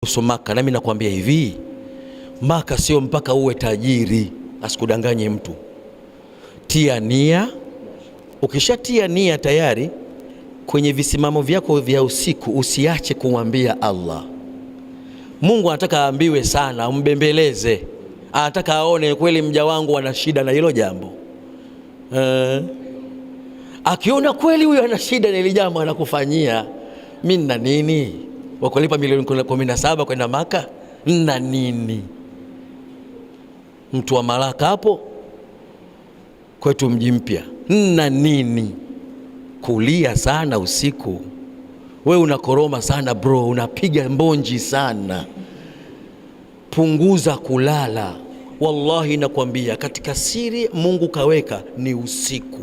Kuhusu Maka, nami nakwambia hivi, Maka sio mpaka uwe tajiri, asikudanganye mtu. Tia nia, ukishatia nia tayari kwenye visimamo vyako vya usiku usiache kumwambia Allah. Mungu anataka aambiwe sana, umbembeleze. Anataka aone kweli mja wangu ana shida na hilo jambo. Akiona kweli huyu ana shida na hilo jambo anakufanyia, mimi na nini? Wakulipa milioni 17 kwenda Maka na nini? Mtu wa Malaka hapo kwetu Mji Mpya na nini? Kulia sana usiku, we unakoroma sana bro, unapiga mbonji sana, punguza kulala. Wallahi nakwambia, katika siri Mungu kaweka ni usiku.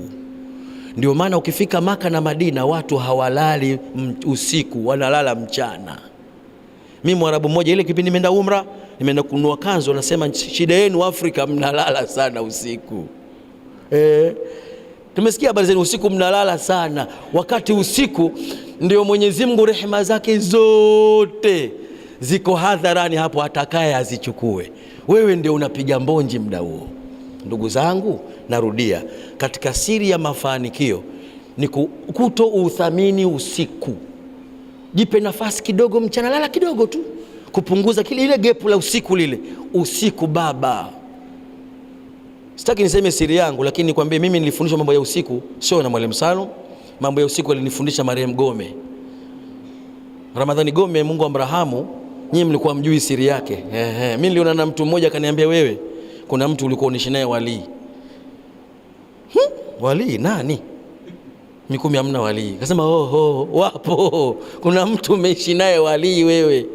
Ndio maana ukifika Maka na Madina watu hawalali usiku, wanalala mchana. Mimi Mwarabu mmoja, ile kipindi nimeenda umra, nimeenda kununua kanzu, anasema shida yenu Afrika mnalala sana usiku. Tumesikia habari zenu usiku mnalala sana, wakati usiku ndio Mwenyezi Mungu rehema zake zote ziko hadharani hapo, atakaye azichukue. Wewe ndio unapiga mbonji muda huo. Ndugu zangu, narudia, katika siri ya mafanikio ni kuto uthamini usiku. Jipe nafasi kidogo mchana, lala kidogo tu, kupunguza ile gepu la usiku lile. Usiku baba, sitaki niseme siri yangu, lakini nikwambie mimi nilifundishwa mambo ya usiku sio na Mwalimu Salum. Mambo ya usiku alinifundisha Mariam Gome, Ramadhani Gome, Mungu amrahamu. Nyinyi mlikuwa mjui siri yake. Mimi niliona na mtu mmoja akaniambia, wewe kuna mtu ulikuwa unishi naye wali. Wali nani? Mikumi hamna wali. Akasema wapo. Kuna mtu umeishi naye wali wewe.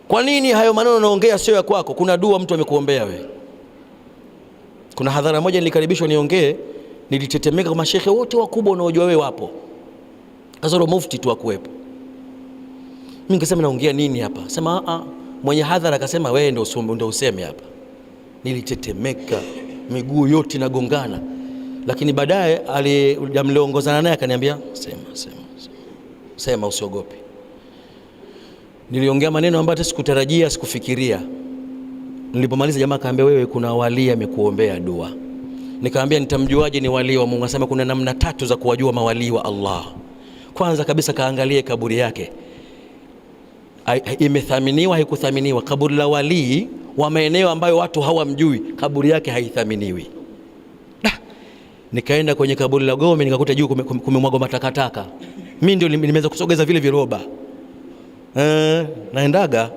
Kwa nini hayo maneno unaongea sio ya kwako? Kuna dua mtu amekuombea wewe. Kuna hadhara moja nilikaribishwa niongee, nilitetemeka, kwa mashehe wote wakubwa unaojua wewe wapo, kasoro mufti tu akuepo. Mimi nikasema naongea nini hapa? Sema mwenye hadhara akasema wewe ndio useme hapa. Nilitetemeka, miguu yote inagongana, lakini baadaye alimleongozana naye akaniambia sema usiogope. Niliongea maneno ambayo sikutarajia, sikufikiria. Nilipomaliza jamaa akaambia, wewe kuna wali amekuombea dua. Nikamwambia nitamjuaje ni wali wa Mungu? Anasema kuna namna 3 za kuwajua mawali wa Allah. Kwanza kabisa kaangalie kaburi yake, imethaminiwa haikuthaminiwa. Kaburi la wali wa maeneo ambayo watu hawamjui, kaburi yake haithaminiwi. Nikaenda kwenye kaburi la Gome, nikakuta juu kumemwagwa matakataka. Mimi ndio nimeweza kusogeza vile viroba. Naendaga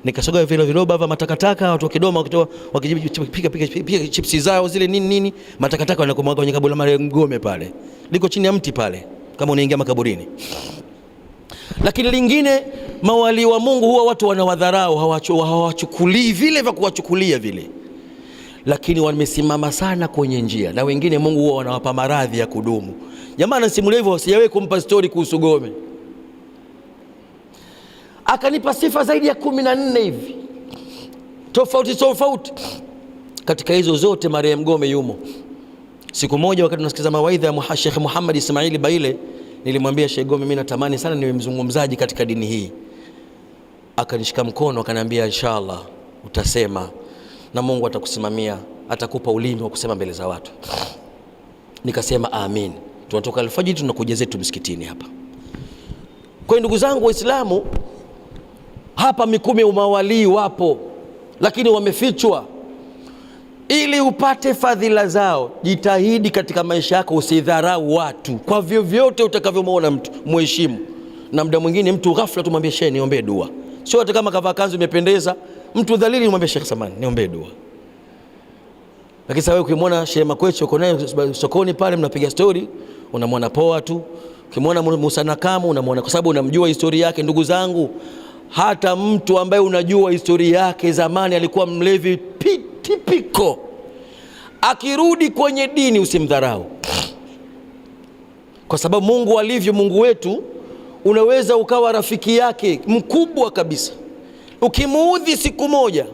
nikasogeza vile viroba vya matakataka, watu wa Kidoma wakipika chipsi zao zile nini, matakataka wanakomwaga kwenye kaburi la Gome pale. Liko chini ya mti pale kama unaingia makaburini. Lakini lingine, mawali wa Mungu huwa watu wanawadharau, hawachukulii vile vya kuwachukulia vile, lakini wamesimama sana kwenye njia, na wengine Mungu huwa wanawapa maradhi ya kudumu. Jamaa anasimulia hivyo, sijawahi kumpa story kuhusu Gome. Akanipa sifa zaidi ya 14 hivi tofauti. Katika hizo zote Mariam Gome yumo. Siku moja wakati tunasikiza mawaidha ya Sheikh Muhammad Ismail Baile, nilimwambia Sheikh Gome, mimi natamani sana niwe mzungumzaji katika dini hii. Akanishika mkono akaniambia, inshallah utasema na Mungu atakusimamia, atakupa ulimi wa kusema mbele za watu. Nikasema amin. Tunatoka alfajiri tunakuja zetu msikitini hapa. Kwa ndugu zangu Waislamu, hapa Mikumi umawali wapo, lakini wamefichwa. Ili upate fadhila zao, jitahidi katika maisha yako usidharau watu kwa vyovyote utakavyomwona mtu, muheshimu. Na muda mwingine mtu ghafla tumwambie, shehe niombee dua. Sio hata kama kavaa kanzu imependeza, mtu dhalili mwambie, Sheikh samani niombee dua. Lakini sasa wewe ukimwona Sheikh Makwecho uko naye sokoni pale mnapiga story, unamwona poa tu. Ukimwona Musa Nakamu unamwona, kwa sababu unamjua historia yake. Ndugu zangu, hata mtu ambaye unajua historia yake, zamani alikuwa mlevi tipiko, akirudi kwenye dini usimdharau, kwa sababu Mungu alivyo, Mungu wetu, unaweza ukawa rafiki yake mkubwa kabisa. Ukimuudhi siku moja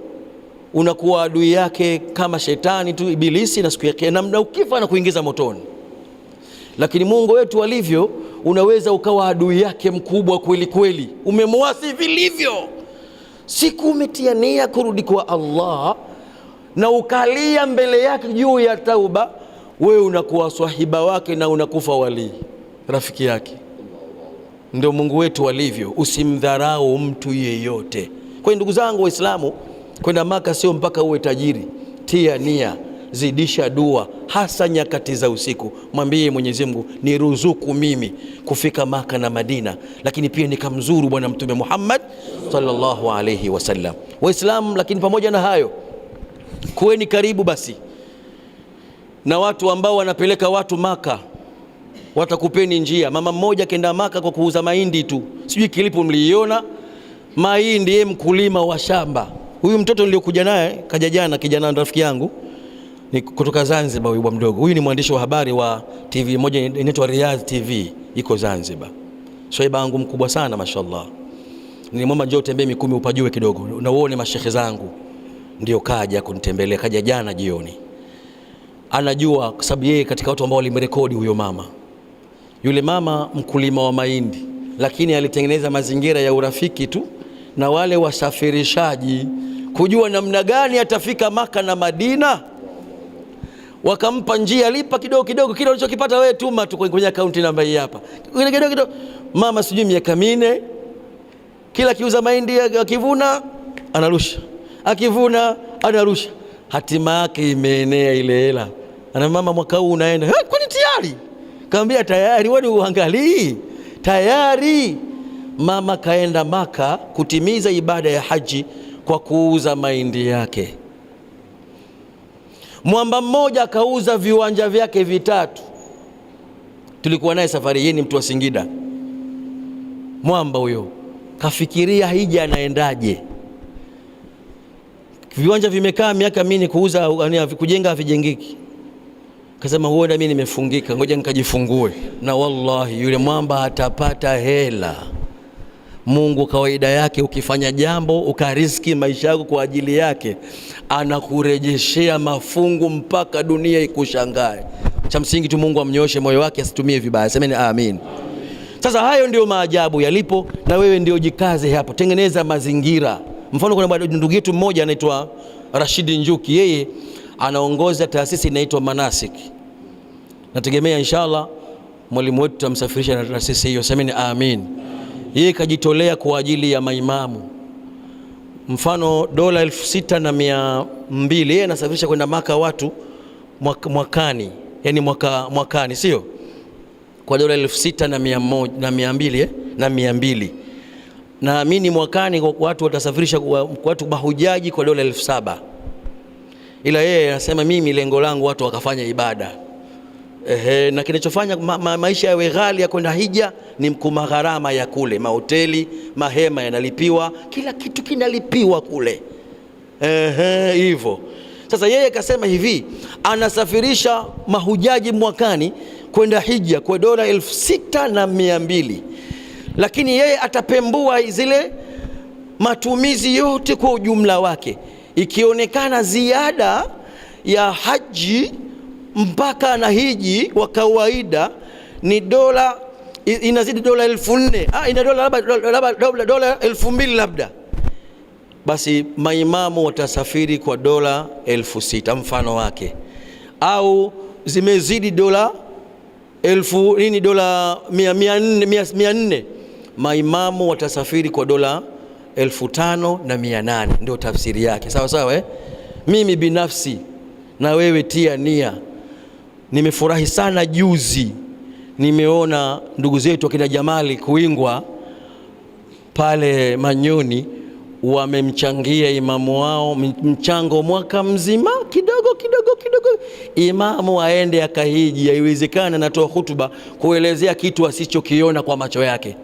unakuwa adui yake kama shetani tu, Ibilisi, na siku yake na ukifa na kuingiza motoni. Lakini Mungu wetu alivyo, unaweza ukawa adui yake mkubwa kweli kweli, umemwasi vilivyo, Siku umetia nia kurudi kwa Allah na ukalia mbele yake juu ya tauba, wewe unakuwa swahiba wake na unakufa wali, rafiki yake. Ndio Mungu wetu alivyo, usimdharau mtu yeyote. Kwa ndugu zangu Waislamu, kwenda Maka sio mpaka uwe tajiri. Tia nia, zidisha dua, hasa nyakati za usiku. Mwambie Mwenyezi Mungu, niruzuku mimi kufika Maka na Madina, lakini pia nikamzuru Bwana Mtume Muhammad sallallahu alayhi wasallam. Waislamu, lakini pamoja na hayo, kuweni karibu basi na watu ambao wanapeleka watu Maka, watakupeni njia. Mama mmoja kenda Maka kwa kuuza mahindi tu, sijui kilipo mliiona mahindi, yeye mkulima wa shamba. Huyu mtoto niliokuja naye kaja jana, kijana rafiki yangu ni kutoka Zanzibar, huyu mdogo. Huyu ni mwandishi wa habari wa TV moja inaitwa Riyadh TV, iko Zanzibar. Swaiba wangu mkubwa sana mashallah. Nilimwomba njoo tembee Mikumi upajue kidogo na uone mashehe zangu. Ndio kaja kunitembelea, kaja jana jioni. Anajua kwa sababu yeye katika watu ambao walimrekodi huyo mama. Yule mama mkulima wa mahindi, lakini alitengeneza mazingira ya urafiki tu na wale wasafirishaji kujua namna gani atafika Maka na Madina. Wakampa njia, lipa kidogo kidogo, kile ulichokipata wewe tuma tu kwenye akaunti namba hii hapa. Kidogo kidogo. Mama sijui miaka 4 kila kiuza mahindi akivuna anarusha, akivuna anarusha, hatima yake imeenea ile hela. Ana mama, mwaka huu unaenda, kwani tayari? Kaambia tayari, wewe uangalii tayari. Mama kaenda Maka kutimiza ibada ya haji kwa kuuza mahindi yake. Mwamba mmoja akauza viwanja vyake 3. Tulikuwa naye safari hii, ni mtu wa Singida. Mwamba huyo kafikiria hija anaendaje. Viwanja vimekaa miaka 4 kuuza, kujenga havijengiki. Kasema huenda mimi nimefungika, ngoja nikajifungue. Na wallahi yule mwamba atapata hela. Mungu kawaida yake, ukifanya jambo ukariski maisha yako kwa ajili yake, anakurejeshea mafungu mpaka dunia ikushangae. Cha msingi tu Mungu amnyoshe moyo wake, asitumie vibaya. Semeni amin. Sasa hayo ndio maajabu yalipo, na wewe ndio jikaze hapo, tengeneza mazingira. Mfano, kuna ndugu yetu mmoja anaitwa Rashidi Njuki, yeye anaongoza taasisi inaitwa Manasik. Nategemea inshallah mwalimu wetu tutamsafirisha na taasisi hiyo. Semeni amin. Yeye kajitolea kwa ajili ya maimamu. Mfano dola 6,200 yeye anasafirisha kwenda Maka watu mwakani, yani mwakani sio? Kwa dola 6,200 naamini mwakani watu watasafirisha watu mahujaji kwa dola 7,000. Ila yeye anasema mimi lengo langu watu wakafanya ibada. Na kinachofanya maisha yawe ghali ya kwenda hija ni mkuma gharama ya kule, mahoteli, mahema yanalipiwa, kila kitu kinalipiwa kule. Hivyo. Sasa yeye akasema hivi, anasafirisha mahujaji mwakani kwenda hija kwa dola 6,200. Lakini yeye atapembua zile matumizi yote kwa ujumla wake. Ikionekana ziada ya haji mpaka na hiji wa kawaida ni dola, inazidi dola 4,000, ina dola 2,000 labda, basi maimamu watasafiri kwa dola 6,000 mfano wake, au zimezidi dola 400, maimamu watasafiri kwa dola 5,800. Ndio tafsiri yake, sawa sawa. Mimi binafsi na wewe tia nia. Nimefurahi sana juzi nimeona ndugu zetu wakina Jamali Kuingwa pale Manyoni wamemchangia imamu wao mchango mwaka mzima, kidogo kidogo kidogo, imamu aende akahiji. Haiwezekana anatoa hutuba kuelezea kitu asichokiona kwa macho yake.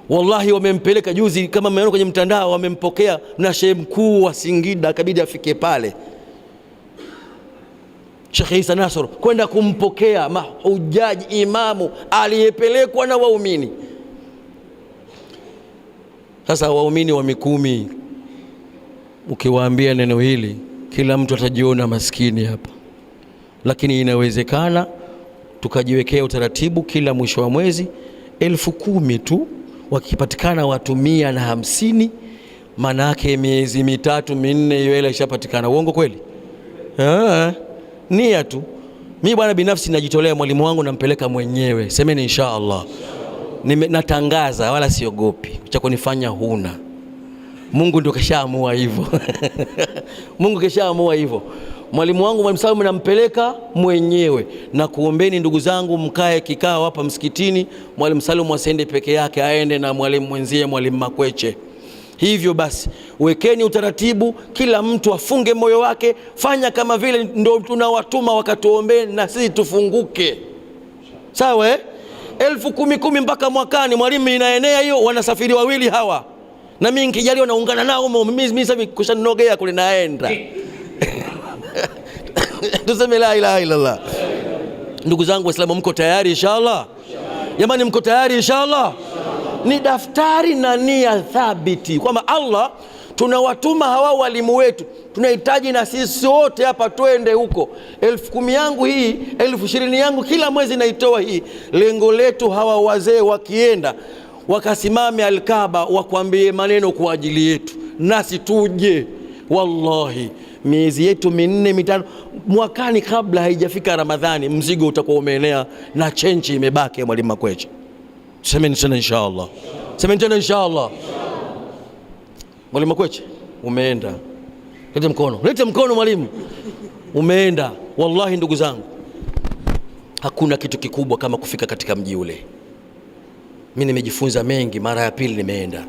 Wallahi wamempeleka juzi, kama mmeona kwenye mtandao, wamempokea na shehe mkuu wa Singida, akabidi afike pale Sheikh Isa Nasr kwenda kumpokea mahujaji imamu aliyepelekwa na waumini. Sasa waumini wa Mikumi, ukiwaambia neno hili kila mtu atajiona maskini hapa, lakini inawezekana tukajiwekea utaratibu kila mwisho wa mwezi 10,000 tu wakipatikana watu 150, maana yake miezi 3 4 hiyo hela ishapatikana. Uongo kweli? Nia tu. Mimi bwana binafsi najitolea, mwalimu wangu nampeleka mwenyewe. Semeni insha Allah. Natangaza wala siogopi. Cha kunifanya huna. Mungu ndio keshaamua hivyo. Mungu keshaamua hivyo. Mwalimu wangu Mwalimu Salum nampeleka mwenyewe, na kuombeni ndugu zangu mkae kikao hapa msikitini. Mwalimu Salum asiende peke yake, aende na mwalimu mwenzie Mwalimu Makweche. Hivyo basi wekeni utaratibu, kila mtu afunge moyo wake, fanya kama vile ndio tunawatuma wakatuombee na sisi tufunguke. Sawa 10,000 mpaka mwakani, mwalimu inaenea hiyo, wanasafiri wawili hawa. Na mimi nikijaliwa naungana nao, mimi sasa kushanogea kule naenda. Tuseme la ilaha illa Allah. Ndugu zangu Waislamu, mko tayari inshallah? Jamani, mko tayari inshallah? Ni daftari na nia thabiti kwamba Allah tunawatuma hawa walimu wetu, tunahitaji na sisi wote hapa twende huko. 10,000 yangu hii, 20,000 yangu kila mwezi naitoa hii. Lengo letu hawa wazee wakienda wakasimame Al-Kaaba wakwambie maneno kwa ajili yetu, nasi tuje. Wallahi miezi yetu 4 5 mwakani, kabla haijafika Ramadhani, mzigo utakuwa umeenea na chenchi imebaki. Mwalimu Makweche, semeni tena inshallah. Semeni tena inshallah. Mwalimu Makweche umeenda, lete mkono, lete mkono mwalimu. Umeenda. Wallahi ndugu zangu, hakuna kitu kikubwa kama kufika katika mji ule. Mimi nimejifunza mengi. Mara ya pili nimeenda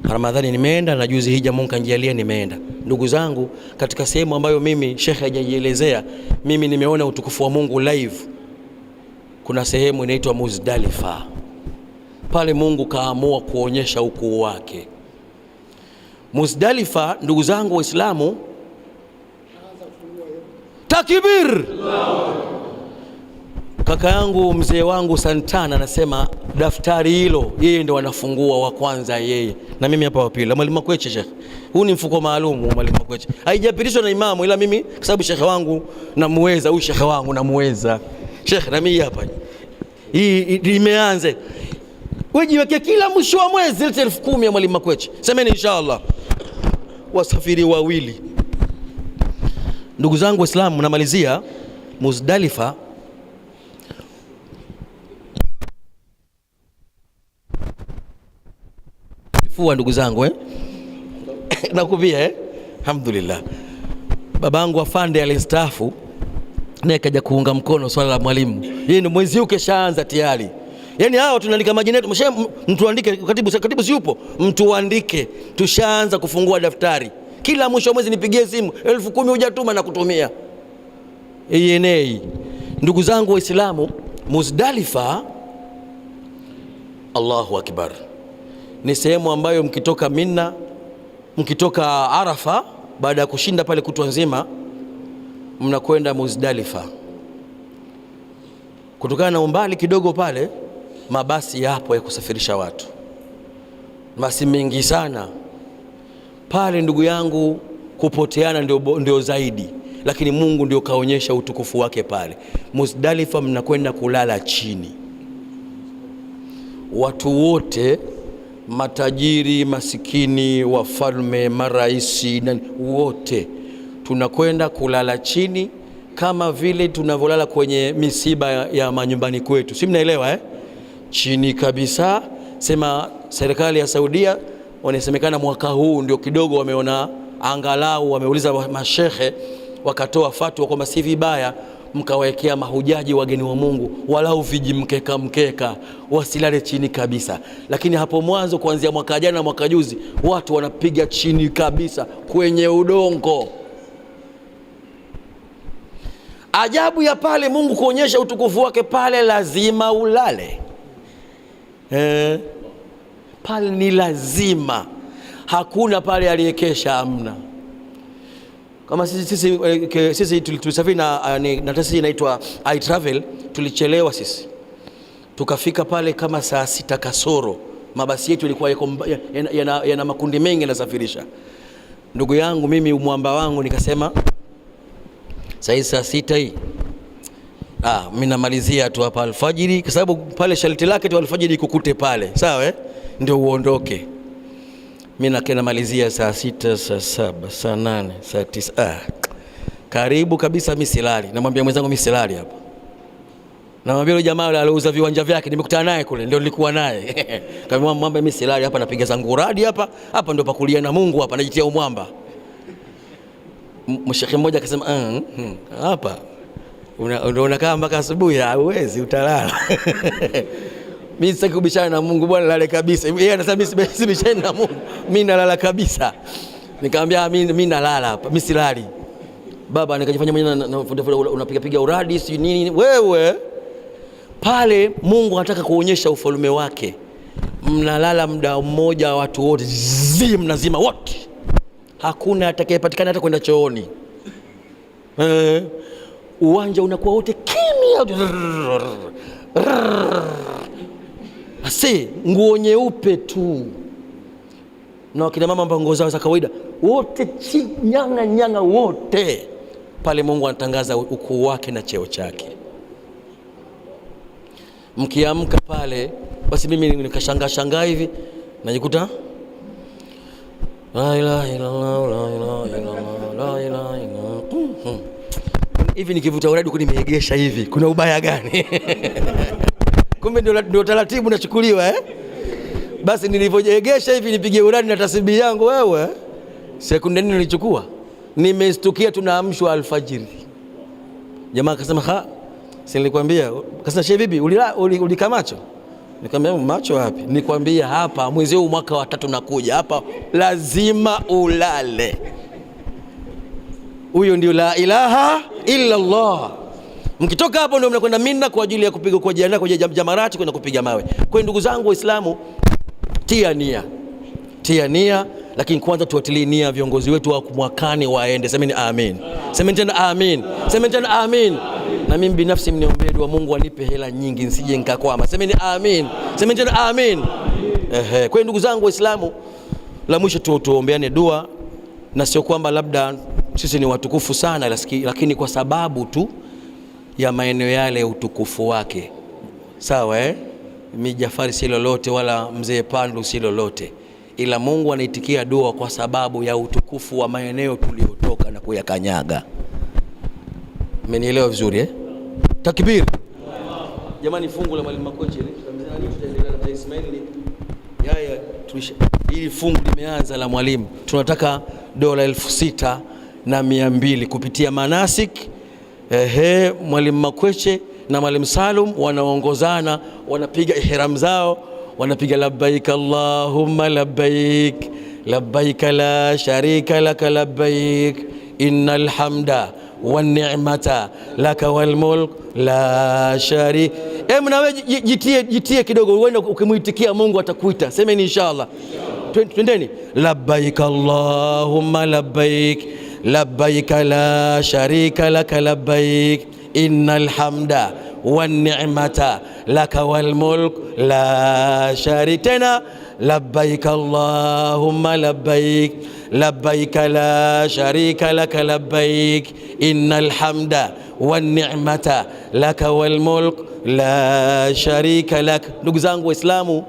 Ramadhani, nimeenda na juzi hija Mungu kanijalia nimeenda. Ndugu zangu, katika sehemu ambayo mimi Sheikh hajajielezea, mimi nimeona utukufu wa Mungu live. Kuna sehemu inaitwa Muzdalifa. Pale Mungu kaamua kuonyesha ukuu wake. Muzdalifa, ndugu zangu Waislamu, takbir! Kaka yangu mzee wangu Santana anasema daftari hilo yeye ndio anafungua wa kwanza yeye, na mimi hapa wa pili. Mwalimu Makweche Sheikh, huu ni mfuko maalum wa Mwalimu Makweche, haijapitishwa na imamu, ila mimi kwa sababu Sheikh wangu namuweza, huyu Sheikh wangu namuweza Sheikh, na mimi hapa hii imeanza. Wewe jiweke kila mwisho wa mwezi 10,000 ya Mwalimu Makweche. Semeni inshallah. Wasafiri wawili. Ndugu zangu Waislamu, namalizia Muzdalifa. Fua ndugu zangu nakubia alhamdulillah. Babangu afande alistaafu, naye kaja kuunga mkono swala la mwalimu. Yeye ni mwezi huu keshaanza tayari. Yaani hao tunaandika majina yetu, mtuandike, katibu si yupo, mtuandike. Tushaanza kufungua daftari. Kila mwisho wa mwezi nipigie simu, 10,000 hujatuma na kutumia. Yenei. Ndugu zangu Waislamu, Muzdalifa, Allahu Akbar, ni sehemu ambayo mkitoka Mina, mkitoka Arafa, baada ya kushinda pale kutwa nzima, mnakwenda Muzdalifa. Kutokana na umbali kidogo pale, mabasi yapo ya kusafirisha watu, mabasi mengi sana pale. Ndugu yangu, kupoteana ndio zaidi, lakini Mungu ndio kaonyesha utukufu wake pale. Muzdalifa mnakwenda kulala chini. Watu wote, matajiri, masikini, wafalme, maraisi, wote tunakwenda kulala chini, kama vile tunavyolala kwenye misiba ya manyumbani kwetu. Si mnaelewa Chini kabisa. Sema serikali ya Saudia wanasemekana mwaka huu ndio kidogo wameona, angalau wameuliza mashehe wakatoa fatwa kwamba si vibaya mkawekea mahujaji wageni wa Mungu walau vijimkeka wasilale chini kabisa. Lakini hapo mwanzo kuanzia mwaka jana na mwaka juzi watu wanapiga chini kabisa kwenye udongo. Ajabu ya pale, Mungu kuonyesha utukufu wake pale, lazima ulale. Pale ni lazima, hakuna pale aliyekesha, amna. Kama sisi tulisafiri na taasisi inaitwa I Travel, tulichelewa sisi. Tukafika pale kama saa 6 kasoro. Mabasi yetu yalikuwa yana makundi mengi yanasafirisha. Ndugu yangu mimi, umwamba wangu, nikasema saa 6 hii Mimi namalizia tu hapa alfajiri, kwa sababu pale sharti lake tu alfajiri kukute pale, sawa ndio uondoke. Mimi namalizia saa 6, saa 7, saa 8, saa 9. Karibu kabisa mimi silali. Namwambia mwenzangu mimi silali hapa. Namwambia yule jamaa aliouza viwanja vyake, nimekutana naye kule, ndio nilikuwa naye. Kama mwamba mimi silali hapa, napiga zangu radi hapa. Hapa ndio pakulia na Mungu hapa, najitia umwamba. Mshekhe mmoja akasema hapa ndio unakaa mpaka asubuhi, hauwezi, utalala. Mimi sitaki kubishana na Mungu bwana, lale kabisa. Yeye anasema mimi sibishani na Mungu, mimi nalala kabisa. Nikamwambia mimi nalala hapa, mimi silali. Baba nikajifanya mwenyewe unapiga uradi si nini wewe. Pale Mungu anataka kuonyesha ufalme wake. Mnalala muda mmoja watu wote mnazima wote. Hakuna atakayepatikana hata kwenda chooni. Uwanja unakuwa wote kimya. Asi nguo nyeupe tu. Na wakina mama ambao nguo zao za kawaida wote nyanga wote. Pale Mungu anatangaza ukuu wake na cheo chake. Mkiamka pale basi mimi nikashangaa hivi najikuta la ilaha illallah la ilaha illallah la ilaha illallah. Hivi nikivuta uradi huko nimeegesha hivi, kuna ubaya gani? Kumbe ndio taratibu nachukuliwa Basi nilivyojegesha hivi nipige uradi na tasbihi yangu wewe. Sekunde nini nilichukua? Nimestukia tunaamshwa alfajiri. Jamaa akasema si nilikwambia. Akasema shehe bibi ulika macho? Nikamwambia macho wapi? Nikwambia hapa mwezi huu mwaka wa 3 nakuja hapa lazima ulale. Huyo ndio la ilaha illa Allah. Mkitoka hapo ndio mnakwenda Mina kwa ajili ya kupiga kwa jiana kwa jamarati kwenda kupiga mawe. Kwa ndugu zangu Waislamu, tia nia, lakini kwanza tuwatilie nia viongozi wetu wa mwakani waende. Semeni amin. Semeni tena amin. Semeni tena amin. Na mimi binafsi mniombee dua Mungu anipe hela nyingi nisije nikakwama. Semeni amin. Semeni tena amin. Kwa ndugu zangu Waislamu, la mwisho tuombeane dua, na sio kwamba labda sisi ni watukufu sana, lakini kwa sababu tu ya maeneo yale utukufu wake. Sawa Mimi Jafari si lolote wala mzee Pandu si lolote, ila Mungu anaitikia dua kwa sababu ya utukufu wa maeneo tuliotoka na kuyakanyaga. Mmenielewa vizuri Takbir. Jamani, fungu la Mwalimu Makoche tutaendelea na Ismaili. Hili fungu limeanza la mwalimu. Tunataka dola 6,200 kupitia manasik. Mwalimu Makoche na Mwalimu Salum wanaongozana, wanapiga ihram zao, wanapiga labbaik Allahumma labbaik labbaik la sharika lak labbaik innal hamda wan ni'mata laka wal mulk la sharik. Nawe jitie kidogo, uende ukimuitikia Mungu atakuita. Semeni inshallah. Twendeni. Labbaik Allahumma labbaik labbaik la sharika lak labbaik innal hamda wan ni'mata laka wal mulk la sharik. Tena labbaik Allahumma labbaik labbaik la sharika lak labbaik innal hamda wan ni'mata laka wal mulk la sharika lak. Ndugu zangu Waislamu,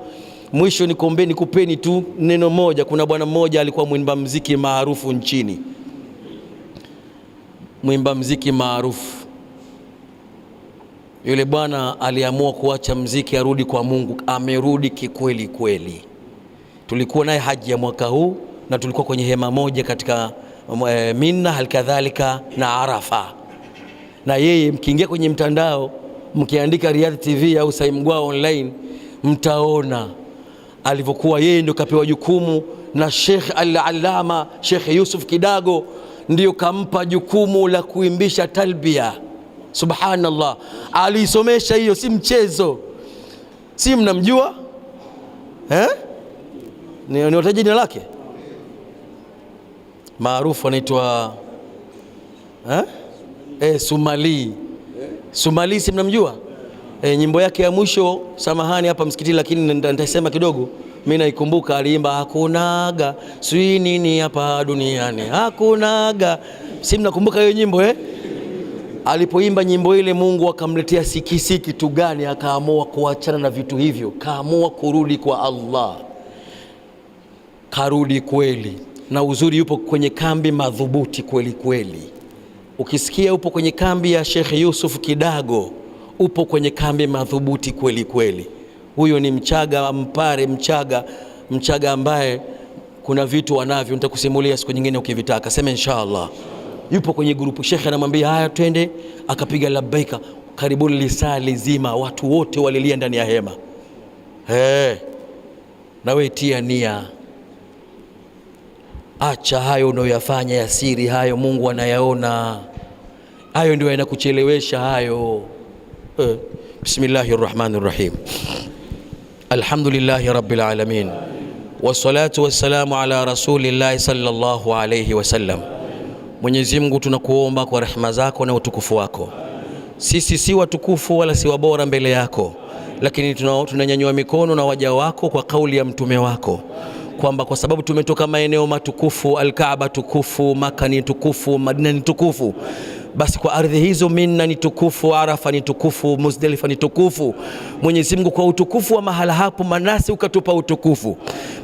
mwisho nikupeni tu neno moja. Kuna bwana mmoja alikuwa mwimba muziki maarufu nchini, mwimba muziki maarufu. Yule bwana aliamua kuacha muziki arudi kwa Mungu. Amerudi kikweli kweli. Tulikuwa naye haji ya mwaka huu na tulikuwa kwenye hema moja katika Mina, halikadhalika na Arafa. Na yeye mkiingia kwenye mtandao mkiandika Riyadh TV au Saimgwa online mtaona alivyokuwa yeye ndio kapewa jukumu na Sheikh Al-Allama Sheikh Yusuf Kidago, ndio kampa jukumu la kuimbisha talbia. Subhanallah, alisomesha hiyo, si mchezo. Si mnamjua ni wataji jina lake maarufu, anaitwa Sumali. Sumali, si mnamjua? Nyimbo yake ya mwisho, samahani hapa msikitini lakini nitasema kidogo, mimi naikumbuka. Aliimba hakunaga sui nini hapa duniani, hakunaga. Si mnakumbuka hiyo nyimbo Alipoimba nyimbo ile, Mungu akamletea sikisi. Kitu gani? Akaamua kuachana na vitu hivyo, kaamua kurudi kwa Allah. Karudi kweli, na uzuri yupo kwenye kambi madhubuti kweli kweli. Ukisikia upo kwenye kambi ya Sheikh Yusuf Kidago, upo kwenye kambi madhubuti kweli kweli. Huyo ni Mchaga Mpare, Mchaga ambaye kuna vitu wanavyo, nitakusimulia siku nyingine ukivitaka, sema inshallah. Yupo kwenye grupu, Sheikh anamwambia haya twende, akapiga labbaika. Karibuni lisaa lizima watu wote walilia ndani ya hema. Na wewe tia nia, acha hayo unayoyafanya ya siri, hayo Mungu anayaona, hayo ndio yanakuchelewesha hayo. Bismillahirrahmanirrahim. Alhamdulillahi rabbil alamin, wassalatu wassalamu ala rasulillahi sallallahu alayhi wasallam. Mwenyezi Mungu, tunakuomba kwa rehema zako na utukufu wako, sisi si watukufu wala si wabora mbele yako, lakini tunanyanyua mikono na waja wako kwa kauli ya mtume wako kwamba kwa sababu tumetoka maeneo matukufu, Al-Kaaba tukufu, Maka ni tukufu, Madina ni tukufu, basi kwa ardhi hizo Mina ni tukufu, Arafa ni tukufu, Muzdalifa ni tukufu. Mwenyezi Mungu, kwa utukufu wa mahala hapo manasi ukatupa utukufu.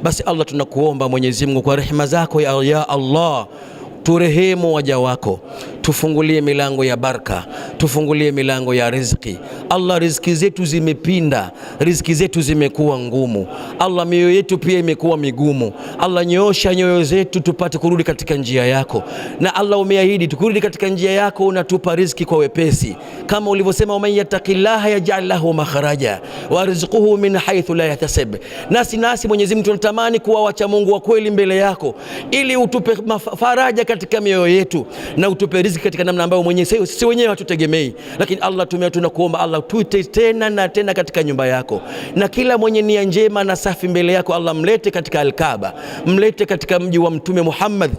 Basi Allah, tunakuomba Mwenyezi Mungu kwa rehema zako ya Allah, turehemu waja wako, tufungulie milango ya baraka, tufungulie milango ya riziki. Allah, riziki zetu zimepinda, riziki zetu zimekuwa ngumu. Allah, mioyo yetu pia imekuwa migumu. Allah, nyoosha nyoyo zetu tupate kurudi katika njia yako. Na Allah, umeahidi tukirudi katika njia yako unatupa riziki kwa wepesi, kama ulivyosema, waman yattaqillaha yaj'al lahu makhraja wa rizquhu min haythu la yahtasib. Nasi Mwenyezi Mungu tunatamani kuwa wacha Mungu wa kweli mbele yako, ili utupe faraja katika mioyo yetu na utupe riziki katika namna ambayo mwenyewe sisi wenyewe hatutegemei. Lakini Allah, tunakuomba Allah, tuite tena na tena katika nyumba yako, na kila mwenye nia njema na safi mbele yako Allah, mlete katika Al-Kaaba, mlete katika mji wa Mtume Muhammad.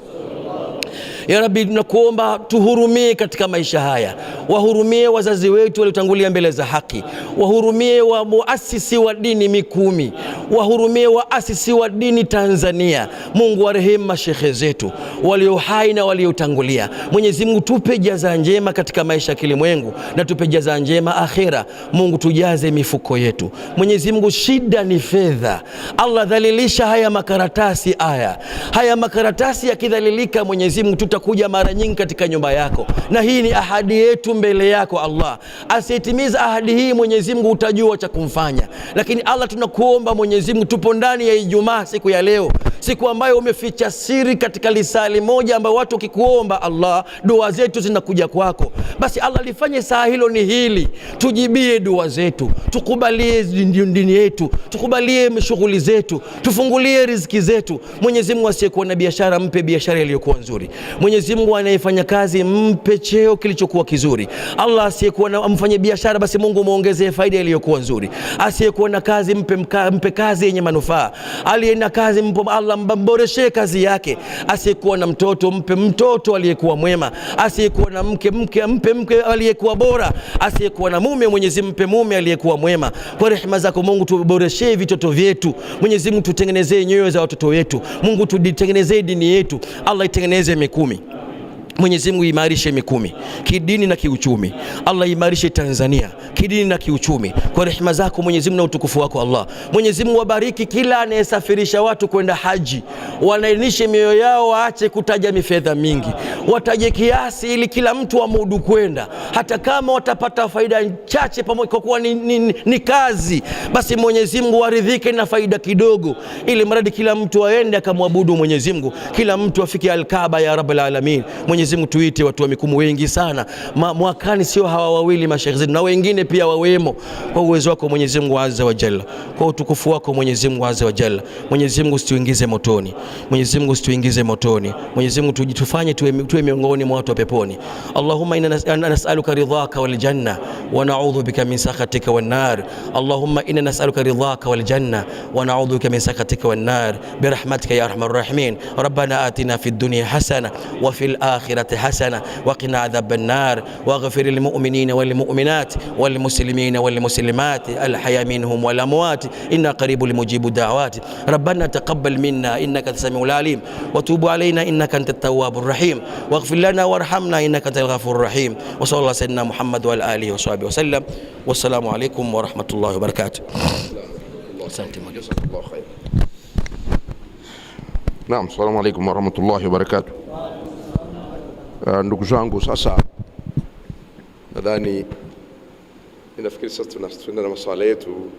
Ya Rabbi, tunakuomba tuhurumie katika maisha haya, wahurumie wazazi wetu waliotangulia mbele za haki, wahurumie wa muasisi wa dini Mikumi, wahurumie waasisi wa dini Tanzania. Mungu, warehemu mashekhe zetu walio hai na waliotangulia. Mwenyezi Mungu, tupe jaza njema katika maisha ya kilimwengu na tupe jaza njema akhera. Mungu, tujaze mifuko yetu. Mwenyezi Mungu, shida ni fedha. Allah, dhalilisha haya makaratasi, haya makaratasi yakidhalilika, Mwenyezi Mungu, tutakuja mara nyingi katika nyumba yako, na hii ni ahadi yetu mbele yako Allah. Asitimiza ahadi hii, Mwenyezi Mungu, utajua cha kumfanya. Lakini Allah, tunakuomba Mwenyezi Mungu, tupo ndani ya Ijumaa, siku ya leo, siku ambayo umeficha siri katika lisali moja, ambayo watu kikuomba Allah, dua zetu zinakuja kwako. Basi Allah, lifanye saa hilo ni hili, tujibie dua zetu, tukubalie dini yetu, tukubalie shughuli zetu, tufungulie riziki zetu. Mwenyezi Mungu, asiyekuwa na biashara mpe biashara iliyokuwa nzuri. Mwenyezi Mungu, anayefanya kazi mpe cheo kilichokuwa kizuri. Allah, asiyekuwa na mfanye biashara, basi Mungu muongezee faida iliyokuwa nzuri. Asiyekuwa na kazi mpe kazi yenye manufaa. Aliye na kazi Allah mboreshe kazi yake. Asiyekuwa na mtoto mpe mtoto aliyekuwa mwema. Asiyekuwa na mke mpe mke aliyekuwa bora. Asiyekuwa na mume, Mwenyezi mpe mume aliyekuwa mwema. Kwa rehema zako Mungu, tuboreshe vitoto vyetu. Mwenyezi Mungu, tutengenezee nyoyo za watoto wetu. Mungu, tutengenezee dini yetu. Allah, itengeneze Mikumi. Mwenyezi Mungu, imarishe Mikumi kidini na kiuchumi. Allah, imarishe Tanzania kidini na kiuchumi kwa rehema zako Mwenyezi Mungu na utukufu wako Allah. Mwenyezi Mungu, wabariki kila anayesafirisha watu kwenda haji, wanainishe mioyo yao, waache kutaja mifedha mingi, wataje kiasi ili kila mtu amudu kwenda, hata kama watapata faida chache pamoja, kwa kuwa ni kazi. Basi Mwenyezi Mungu, waridhike na faida kidogo, ili mradi kila mtu aende akamwabudu Mwenyezi Mungu, kila mtu afike Al-Kaaba ya Rabbul Alamin. Mwenyezi Mungu, tuite watu wa Mikumu wengi sana mwakani, sio hawa wawili mashekhe zetu, na wengine pia wawemo, kwa uwezo wako Mwenyezi Mungu azza wa jalla, kwa utukufu wako Mwenyezi Mungu azza wa jalla. Mwenyezi Mungu, usituingize motoni. Mwenyezi Mungu, usituingize motoni. Mwenyezi Mungu, tujitufanye tuwe miongoni mwa watu wa peponi. Allahumma inna nas'aluka ridhaka wal janna wa na'udhu bika min sakhatika wan nar. Allahumma inna nas'aluka ridhaka wal janna wa na'udhu bika min sakhatika wan nar birahmatika ya arhamar rahimin. Rabbana atina fid dunya hasana wa fil akhirati الآخرة حسنة وقنا عذاب النار واغفر للمؤمنين والمؤمنات والمسلمين والمسلمات الحياة منهم والأموات إنك قريب لمجيب الدعوات. ربنا تقبل منا إنك أنت السميع العليم وتوب علينا إنك أنت التواب الرحيم واغفر لنا وارحمنا إنك أنت الغفور الرحيم. وصلى الله سيدنا محمد وعلى آله وصحبه وسلم. والسلام عليكم ورحمة الله وبركاته. الله خير. Naam, assalamu alaikum warahmatullahi wabarakatuh. Ndugu zangu, sasa nadhani ninafikiri sasa tunaenda na maswala yetu.